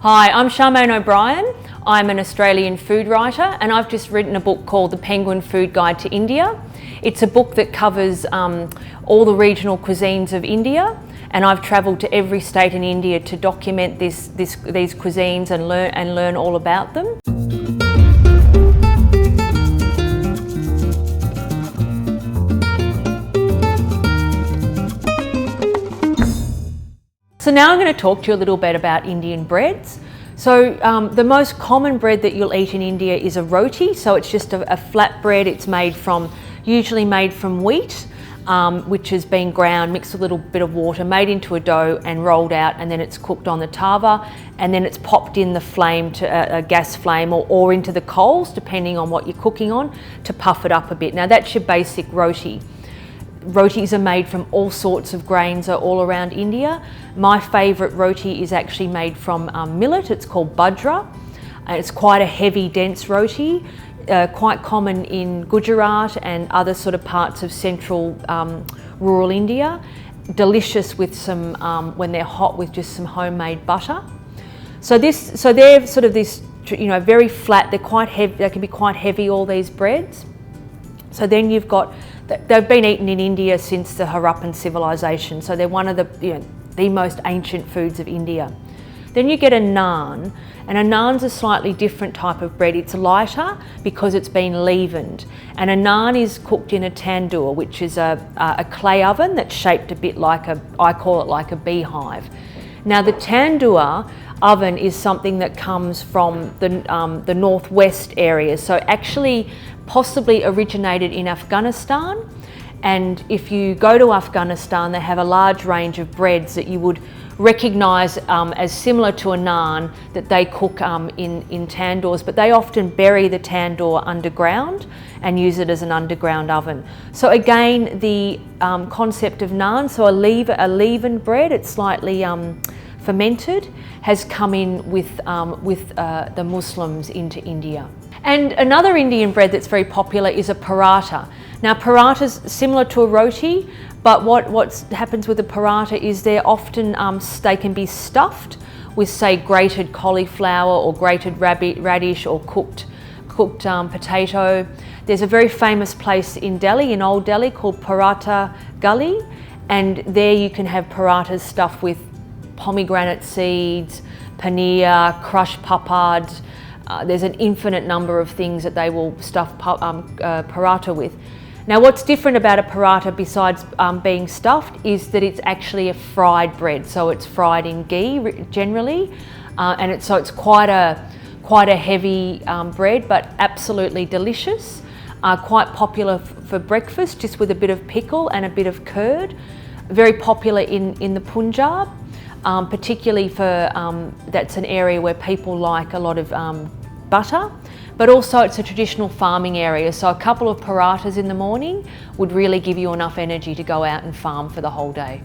Hi, I'm Charmine O'Brien. I'm an Australian food writer and I've just written a book called The Penguin Food Guide to India. It's a book that covers all the regional cuisines of India, and I've travelled to every state in India to document these cuisines and learn all about them. So now I'm going to talk to you a little bit about Indian breads. So the most common bread that you'll eat in India is a roti. So it's just a flat bread. It's usually made from wheat, which has been ground, mixed with a little bit of water, made into a dough and rolled out, and then it's cooked on the tava, and then it's popped in the flame to a gas flame or into the coals, depending on what you're cooking on, to puff it up a bit. Now that's your basic roti. Rotis are made from all sorts of grains all around India. My favourite roti is actually made from millet. It's called Bhadra. It's quite a heavy, dense roti, quite common in Gujarat and other sort of parts of central rural India. Delicious with some, when they're hot, with just some homemade butter. So they're sort of this, very flat. They're quite heavy. They can be quite heavy, all these breads. So then you've got, they've been eaten in India since the Harappan civilization. So they're one of the most ancient foods of India. Then you get a naan, and a naan's a slightly different type of bread. It's lighter because it's been leavened. And a naan is cooked in a tandoor, which is a clay oven that's shaped a bit like I call it like a beehive. Now the tandoor oven is something that comes from the northwest area. So actually possibly originated in Afghanistan. And if you go to Afghanistan, they have a large range of breads that you would recognise as similar to a naan that they cook in tandoors, but they often bury the tandoor underground and use it as an underground oven. So again, the concept of naan, so a leavened bread, it's slightly fermented, has come in with the Muslims into India. And another Indian bread that's very popular is a paratha. Now paratha's similar to a roti, but what happens with a paratha is they're often, they can be stuffed with, say, grated cauliflower or grated radish or cooked potato. There's a very famous place in Delhi, in Old Delhi, called Pirata Gully, and there you can have parathas stuffed with pomegranate seeds, paneer, crushed pappad. There's an infinite number of things that they will stuff paratha with. Now what's different about a paratha besides being stuffed is that it's actually a fried bread. So it's fried in ghee generally, and it's quite a heavy bread, but absolutely delicious. Quite popular for breakfast, just with a bit of pickle and a bit of curd. Very popular in the Punjab. Particularly for, that's an area where people like a lot of butter, but also it's a traditional farming area. So a couple of parathas in the morning would really give you enough energy to go out and farm for the whole day.